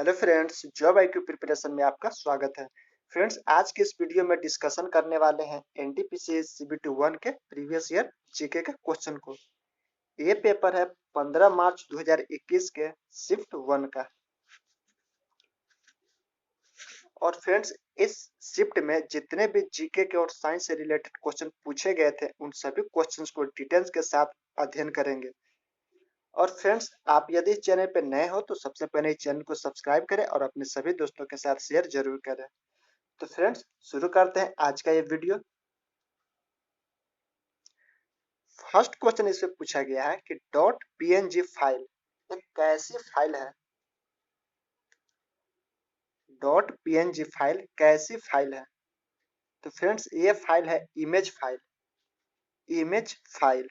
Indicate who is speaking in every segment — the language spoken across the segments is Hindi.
Speaker 1: Hello friends, job IQ preparation में आपका स्वागत है। फ्रेंड्स, आज के इस वीडियो में डिस्कशन करने वाले हैं एनटीपीसी सीबीटी 1 के प्रीवियस ईयर जीके के क्वेश्चन को। ये पेपर है 15 मार्च 2021 के शिफ्ट 1 का। और फ्रेंड्स, इस शिफ्ट में जितने भी जीके के और साइंस से रिलेटेड क्वेश्चन पूछे गए थे उन सभी क्वेश्चंस को डिटेल्स के साथ अध्ययन करेंगे। और फ्रेंड्स, आप यदि इस चैनल पर नए हो तो सबसे पहले इस चैनल को सब्सक्राइब करें और अपने सभी दोस्तों के साथ शेयर जरूर करें। तो फ्रेंड्स, शुरू करते हैं आज का ये वीडियो। फर्स्ट क्वेश्चन इसमें पूछा गया है कि डॉट पीएनजी फाइल एक कैसी फाइल है। डॉट पीएनजी फाइल कैसी फाइल है? तो फ्रेंड्स, ये फाइल है इमेज फाइल। Image file.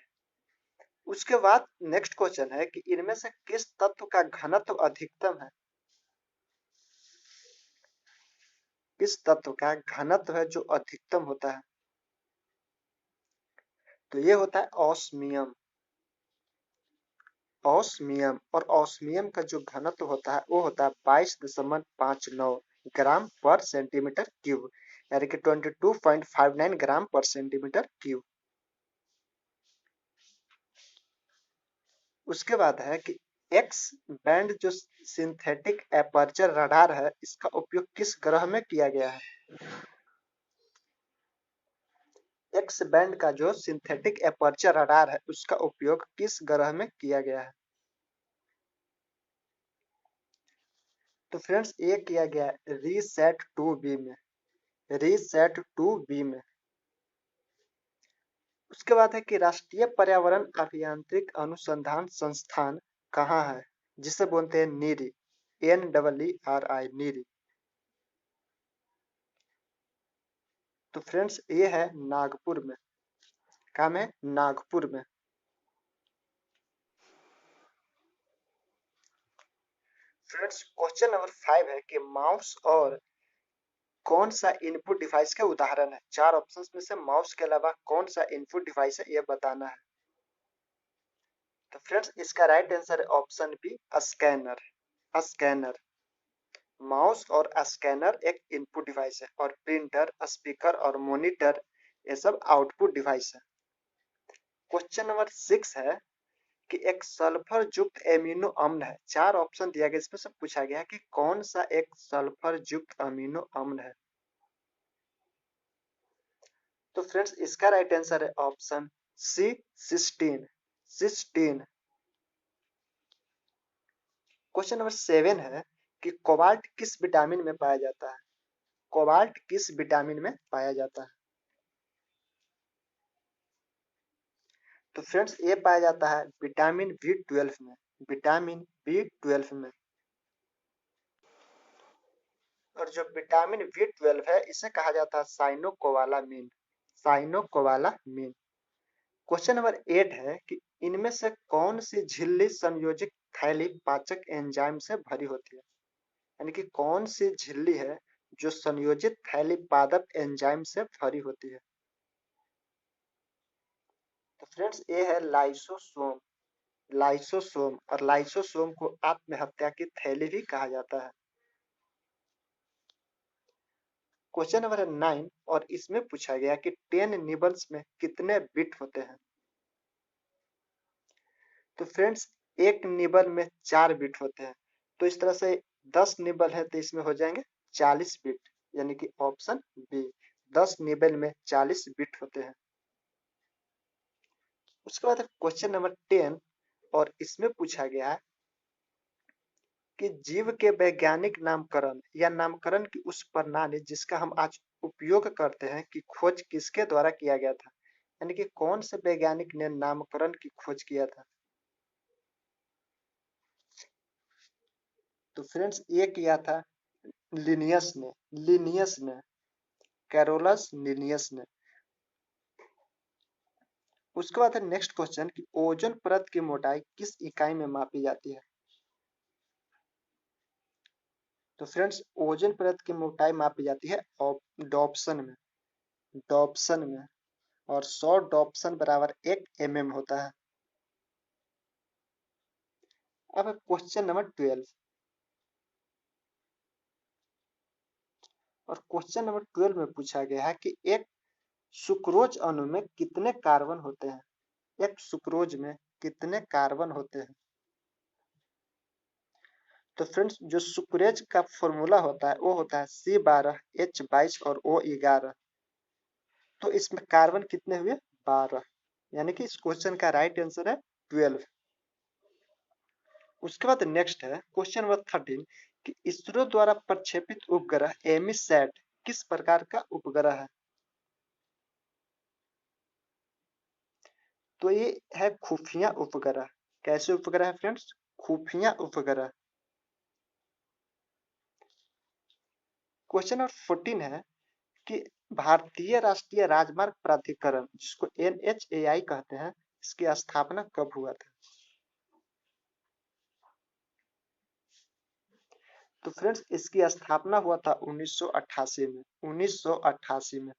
Speaker 1: उसके बाद नेक्स्ट क्वेश्चन है कि इनमें से किस तत्व का घनत्व अधिकतम है। किस तत्व का घनत्व है जो अधिकतम होता है? तो ये होता है ऑस्मियम। ऑस्मियम। और ऑस्मियम का जो घनत्व होता है वो होता है 22.59 ग्राम पर सेंटीमीटर क्यूब, यानी कि 22.59 ग्राम पर सेंटीमीटर क्यूब। उसके बाद है कि एक्स बैंड जो सिंथेटिक एपर्चर रडार है इसका उपयोग किस ग्रह में किया गया है। एक्स बैंड का जो सिंथेटिक एपर्चर रडार है उसका उपयोग किस ग्रह में किया गया है? तो फ्रेंड्स, ये किया गया है रीसैट 2b में। रीसैट 2b में। उसके बाद है कि राष्ट्रीय पर्यावरण अभियांत्रिक अनुसंधान संस्थान कहाँ है, जिसे बोलते हैं नीरी। NEERI, नीरी। तो फ्रेंड्स, ये है नागपुर में। काम है नागपुर में। फ्रेंड्स, क्वेश्चन नंबर 5 है कि माउस और कौन सा इनपुट डिवाइस के उदाहरण है। चार ऑप्शंस में से माउस के अलावा कौन सा इनपुट डिवाइस है यह बताना है। तो फ्रेंड्स, इसका राइट आंसर है option B, scanner. Scanner. Mouse और स्कैनर एक इनपुट डिवाइस है और प्रिंटर, स्पीकर और मॉनिटर ये सब आउटपुट डिवाइस है। क्वेश्चन नंबर 6 है कि एक सल्फर युक्त एमिनो अम्ल है। चार ऑप्शन दिया गया, इसमें से पूछा गया है कि कौन सा एक सल्फर युक्त अमीनो अम्ल है। तो फ्रेंड्स, इसका राइट आंसर है option C, sixteen. Sixteen. Question number 7 है कि कोबाल्ट किस विटामिन में पाया जाता है। कोबाल्ट किस विटामिन में पाया जाता है? तो फ्रेंड्स, ये पाया जाता है विटामिन B12 में। विटामिन B12 में। और जो विटामिन B12 है इसे कहा जाता है साइनोकोबालामिन। साइनोकोबालामिन। क्वेश्चन नंबर 8 है कि इनमें से कौन सी झिल्ली संयोजित थैली पाचक एंजाइम से भरी होती है, यानी कि कौन सी झिल्ली है जो संयोजित थैली पादप एंजाइम से भरी होती है। तो फ्रेंड्स, ये है लाइसोसोम। लाइसोसोम। और लाइसोसोम को आत्महत्या की थैली भी कहा जाता है। क्वेश्चन नंबर 9 और इसमें पूछा गया कि 10 निबल्स में कितने बिट होते हैं। तो फ्रेंड्स, एक निबल में 4 बिट होते हैं। तो इस तरह से 10 निबल है तो इसमें हो जाएंगे 40 बिट, यानी कि ऑप्शन बी। 10 निबल में 40 बिट होते हैं। उसके बाद क्वेश्चन नंबर 10 और इसमें पूछा गया है कि जीव के वैज्ञानिक नामकरण या नामकरण की उस प्रणाली जिसका हम आज उपयोग करते हैं कि खोज किसके द्वारा किया गया था, यानी कि कौन से वैज्ञानिक ने नामकरण की खोज किया था। तो फ्रेंड्स, ये किया था लिनियस ने। लिनियस ने। कैरोलस लिनियस ने। उसके बाद है नेक्स्ट क्वेश्चन कि ओजोन परत की मोटाई किस इकाई में मापी जाती है। तो फ्रेंड्स, ओजोन परत की मोटाई मापी जाती है डॉप्सन में। डॉप्सन में। और 100 डॉप्सन बराबर 1 mm होता है। अब क्वेश्चन नंबर 12। और क्वेश्चन नंबर 12 में पूछा गया है कि एक सुक्रोज अणु में कितने कार्बन होते हैं? एक सुक्रोज में कितने कार्बन होते हैं? तो फ्रेंड्स जो सुक्रोज का फॉर्मूला होता है वो होता है C12H22 और O11। तो इसमें कार्बन कितने हुए? 12, यानी कि इस क्वेश्चन का राइट आंसर है 12। उसके बाद नेक्स्ट है क्वेश्चन नंबर 13 कि इसरो द्वारा प्रक्षेपित उपग्रह एमीसैट किस प्रकार का उपग्रह है? तो ये है खुफिया उपग्रह। कैसे उपग्रह है फ्रेंड्स? खुफिया उपग्रह। क्वेश्चन नंबर 14 है कि भारतीय राष्ट्रीय राजमार्ग प्राधिकरण जिसको NHAI कहते हैं, इसकी स्थापना कब हुआ था? तो फ्रेंड्स इसकी स्थापना हुआ था 1988 में। 1988 में।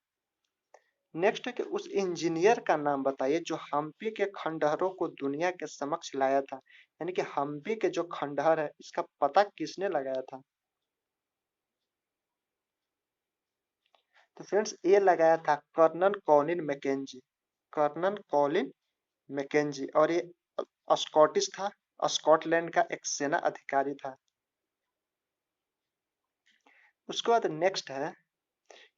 Speaker 1: नेक्स्ट है कि उस इंजीनियर का नाम बताइए जो हम्पी के खंडहरों को दुनिया के समक्ष लाया था, यानी कि हम्पी के जो खंडहर है इसका पता किसने लगाया था? तो फ्रेंड्स ये लगाया था colonel Colin Mackenzie. Colonel Colin Mackenzie, और ये स्कॉटिश था, स्कॉटलैंड का एक सेना अधिकारी था। उसके बाद नेक्स्ट है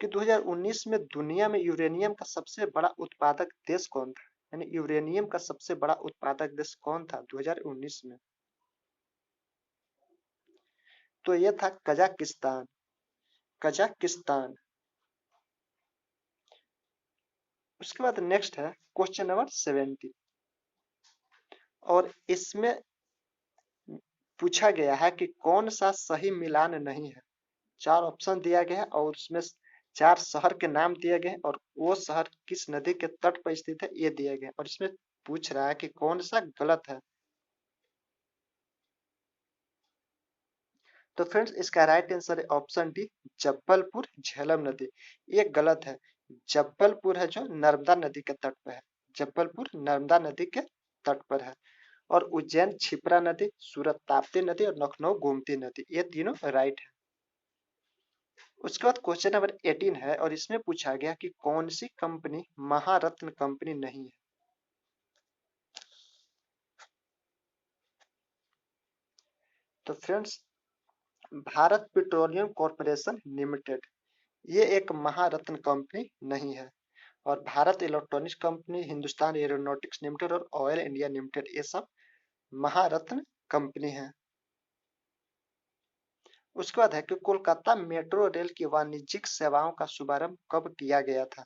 Speaker 1: कि 2019 में दुनिया में यूरेनियम का सबसे बड़ा उत्पादक देश कौन था? यानी यूरेनियम का सबसे बड़ा उत्पादक देश कौन था 2019 में? तो यह था कजाकिस्तान। कजाकिस्तान। उसके बाद नेक्स्ट है क्वेश्चन नंबर 70, और इसमें पूछा गया है कि कौन सा सही मिलान नहीं है। 4 ऑप्शन दिया गया है और उसमें 4 शहर के नाम दिए गए हैं और वो शहर किस नदी के तट पर स्थित है ये दिए गए, और इसमें पूछ रहा है कि कौन सा गलत है। तो फ्रेंड्स इसका राइट आंसर है ऑप्शन डी, जब्बलपुर झेलम नदी। ये गलत है। जब्बलपुर है जो नर्मदा नदी के तट पर है। जब्बलपुर नर्मदा नदी के तट पर है। और उज्जैन क्षिप्रा नदी, सूरत ताप्ती नदी और लखनऊ गोमती नदी, ये तीनों राइट है। उसके बाद क्वेश्चन नंबर 18 है और इसमें पूछा गया कि कौन सी कंपनी महारत्न कंपनी नहीं है? तो friends Bharat petroleum corporation limited ये एक महारत्न कंपनी नहीं है। और Bharat electronics company, Hindustan aeronautics limited और ऑयल इंडिया लिमिटेड ये सब महारत्न कंपनी है। उसके बाद है कि कोलकाता मेट्रो रेल की वाणिज्यिक सेवाओं का शुभारंभ कब किया गया था?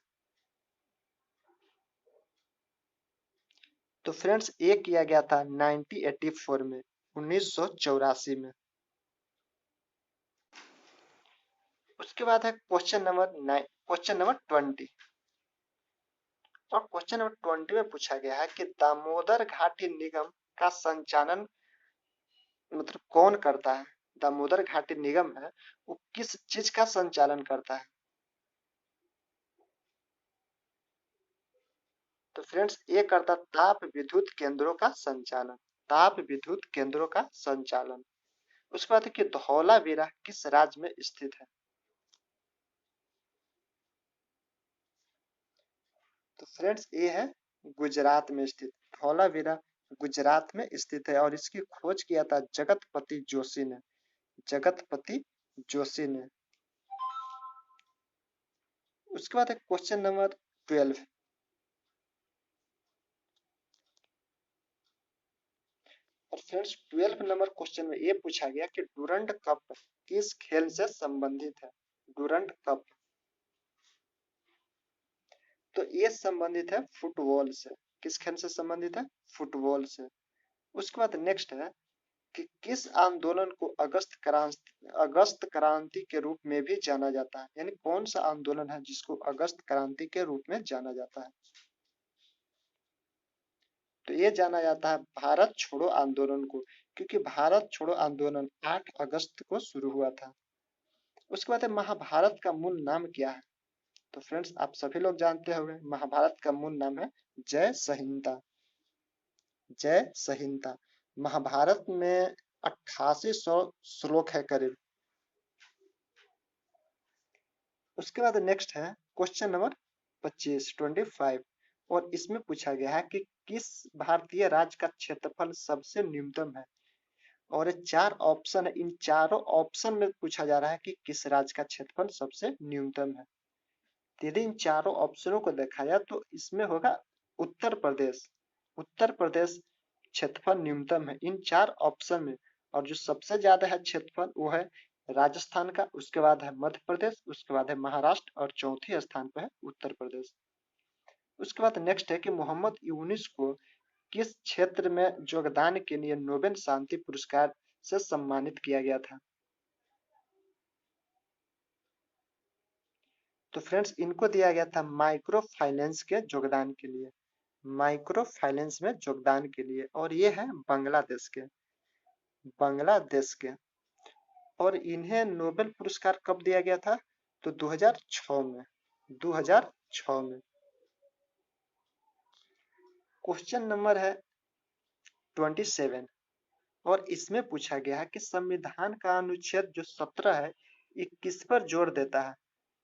Speaker 1: तो फ्रेंड्स ये किया गया था 1984 में, 1984 में। उसके बाद है क्वेश्चन नंबर 9, क्वेश्चन नंबर 20। और क्वेश्चन नंबर 20 में पूछा गया है कि दामोदर घाटी निगम का संचालन मतलब कौन करता है? दामोदर घाटी निगम है वो किस चीज का संचालन करता है? तो फ्रेंड्स ये करता ताप विद्युत केंद्रों का संचालन। ताप विद्युत केंद्रों का संचालन। उसके बाद है कि धौलावीरा किस राज्य में स्थित है? तो फ्रेंड्स ये है गुजरात में स्थित। धौलावीरा गुजरात में स्थित है और इसकी खोज किया था जगतपति जोशी ने। जगतपति जोशी ने। उसके बाद है क्वेश्चन नंबर 12। और फ्रेंड्स 12 नंबर क्वेश्चन में ये पूछा गया कि डूरंड कप किस खेल से संबंधित है? Durand cup. तो ये संबंधित है फुटबॉल से। किस खेल से संबंधित है? फुटबॉल से। उसके बाद नेक्स्ट है कि किस आंदोलन को अगस्त क्रांति के रूप में भी जाना जाता है? यानी कौन सा आंदोलन है जिसको अगस्त क्रांति के रूप में जाना जाता है? तो ये जाना जाता है भारत छोड़ो आंदोलन को, क्योंकि भारत छोड़ो आंदोलन 8 अगस्त को शुरू हुआ था। उसके बाद है महाभारत का मूल नाम क्या है? तो फ्रेंड्स आप सभी लोग जानते होंगे महाभारत का मूल नाम है जय संहिता। जय संहिता। महाभारत में 8800 श्लोक है करीब। उसके बाद नेक्स्ट है क्वेश्चन नंबर 25 और इसमें पूछा गया है कि किस भारतीय राज्य का क्षेत्रफल सबसे न्यूनतम है। और ये 4 ऑप्शन है, इन चारों ऑप्शन में पूछा जा रहा है कि किस राज्य का क्षेत्रफल सबसे न्यूनतम है। यदि इन चारों ऑप्शनों को देखा जाए तो इसमें होगा उत्तर प्रदेश। उत्तर प्रदेश क्षेत्रफल न्यूनतम है इन 4 ऑप्शन में, और जो सबसे ज्यादा है क्षेत्रफल वो है राजस्थान का, उसके बाद है मध्य प्रदेश, उसके बाद है महाराष्ट्र और चौथे स्थान पर है उत्तर प्रदेश। उसके बाद नेक्स्ट है कि मोहम्मद यूनुस को किस क्षेत्र में योगदान के लिए नोबेल शांति पुरस्कार से सम्मानित किया गया था। तो फ्रेंड्स इनको दिया गया था माइक्रो फाइनेंस के योगदान के लिए, माइक्रो फाइनेंस में योगदान के लिए, और ये है बांग्लादेश के, बांग्लादेश के। और इन्हें नोबेल पुरस्कार कब दिया गया था, तो 2006 में, 2006 में। क्वेश्चन नंबर है 27 और इसमें पूछा गया है कि संविधान का अनुच्छेद जो 17 है ये किस पर जोर देता है,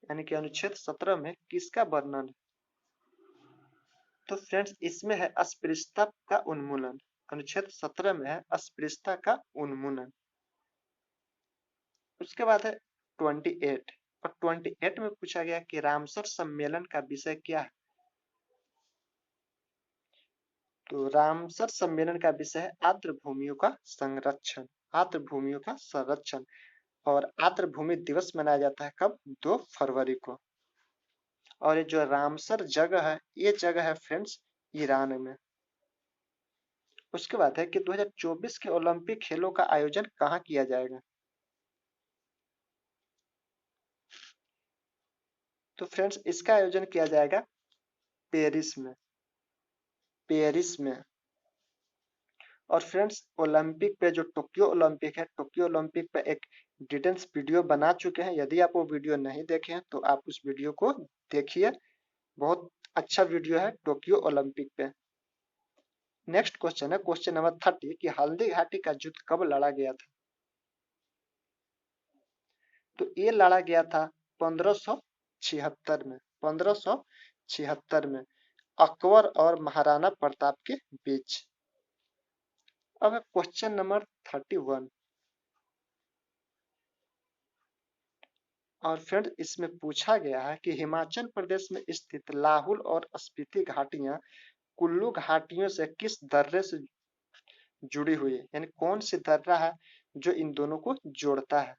Speaker 1: यानी कि अनुच्छेद 17 में किसका वर्णन है। तो फ्रेंड्स इसमें है अस्पृश्यता का उन्मूलन, अनुच्छेद 17 में है अस्पृश्यता का उन्मूलन। उसके बाद है 28 और 28 में पूछा गया कि रामसर सम्मेलन का विषय क्या है। तो रामसर सम्मेलन का विषय है आर्द्र भूमियों का संरक्षण, आर्द्र भूमियों का संरक्षण। और आर्द्र भूमि दिवस मनाया जाता है कब, 2 फरवरी को। और ये जो रामसर जगह है ये जगह है फ्रेंड्स ईरान में। उसके बाद है कि 2024 के ओलंपिक खेलों का आयोजन कहाँ किया जाएगा। तो फ्रेंड्स इसका आयोजन किया जाएगा पेरिस में, पेरिस में। और फ्रेंड्स ओलंपिक पे जो टोक्यो ओलंपिक है, टोक्यो ओलंपिक पे एक डिटेल्स वीडियो बना चुके हैं, यदि आप वो वीडियो नहीं देखे हैं तो आप उस वीडियो को देखिए, बहुत अच्छा वीडियो है टोक्यो ओलंपिक पे। नेक्स्ट क्वेश्चन है क्वेश्चन नंबर 30 कि हल्दी घाटी का युद्ध कब लड़ा गया था। तो ये लड़ा गया था 1576 में, 1576 में अकबर और महाराणा प्रताप के बीच। अब क्वेश्चन नंबर 31 और फ्रेंड इसमें पूछा गया है कि हिमाचल प्रदेश में स्थित लाहुल और स्पीति घाटियां कुल्लू घाटियों से किस दर्रे से जुड़ी हुई है, यानी कौन सी दर्रा है जो इन दोनों को जोड़ता है।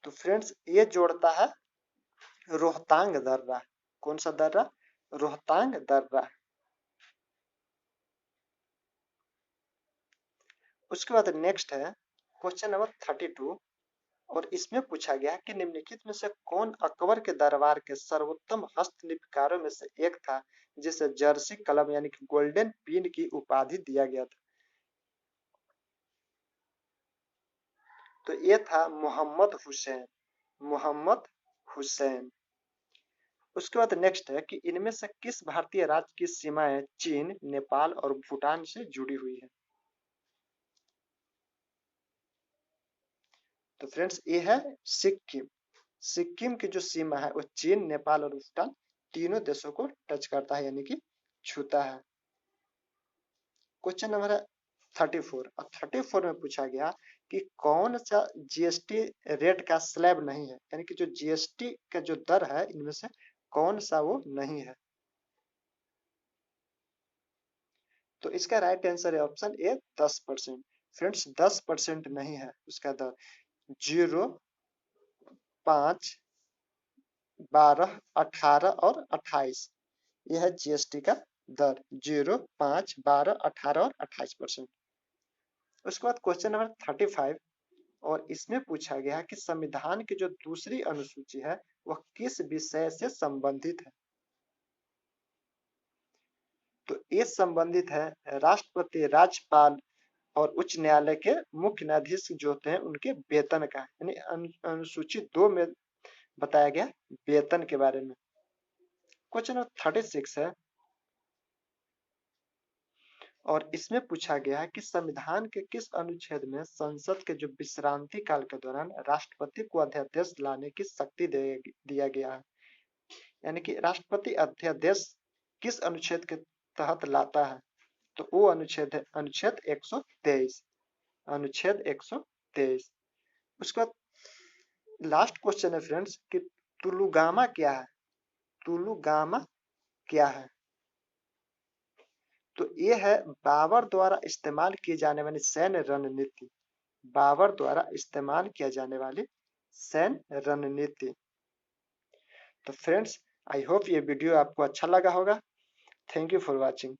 Speaker 1: तो फ्रेंड्स ये जोड़ता है रोहतांग दर्रा। कौन सा दर्रा, रोहतांग दर्रा। उसके बाद नेक्स्ट है क्वेश्चन नंबर 32 और इसमें पूछा गया कि निम्नलिखित में से कौन अकबर के दरबार के सर्वोत्तम हस्तलिपिकारों में से एक था जिसे जर्सी कलम यानी कि गोल्डन पिन की उपाधि दिया गया था। तो ये था मोहम्मद हुसैन, मोहम्मद हुसैन। उसके बाद नेक्स्ट है कि इनमें से किस भारतीय राज्य की सीमाएं चीन, नेपाल और भूटान से जुड़ी हुई है। तो फ्रेंड्स ये है सिक्किम। सिक्किम की जो सीमा है वो चीन, नेपाल और भूटान तीनों देशों को टच करता है, यानी कि छूता है। क्वेश्चन नंबर 34 और 34 में पूछा गया कि कौन सा जीएसटी रेट का स्लैब नहीं है, यानी कि जो जीएसटी का जो दर है इनमें से कौन सा वो नहीं है। तो इसका राइट आंसर है ऑप्शन ए 10%। फ्रेंड्स 10% नहीं है उसका दर, 0, 5, 12, 18 और 28 यह है जीएसटी का दर, 0, 5, 12, 18 और 28%। उसके बाद क्वेश्चन नंबर 35 और इसमें पूछा गया कि संविधान की जो दूसरी अनुसूची है वह किस विषय से संबंधित है। तो ये संबंधित है राष्ट्रपति, राज्यपाल और उच्च न्यायालय के मुख्य न्यायाधीश जो होते हैं उनके वेतन का, यानी अनुसूची 2 में बताया गया वेतन के बारे में। क्वेश्चन नंबर 36 है और इसमें पूछा गया है कि संविधान के किस अनुच्छेद में संसद के जो विश्रांति काल के दौरान राष्ट्रपति को अध्यादेश लाने की शक्ति दिया गया है। यानी कि राष्ट्रपति अध्यादेश किस अनुच्छेद के तहत लाता है, तो वो अनुच्छेद है अनुच्छेद 123। अनुच्छेद 123। उसके बाद लास्ट क्वेश्चन है फ्रेंड्स कि तुलुगामा क्या है। तुलुगामा क्या है, तो ये है बाबर द्वारा इस्तेमाल की जाने वाली सैन्य रणनीति। बाबर द्वारा इस्तेमाल किया जाने वाली सैन्य रणनीति। तो फ्रेंड्स, आई होप ये वीडियो आपको अच्छा लगा होगा। Thank you for watching.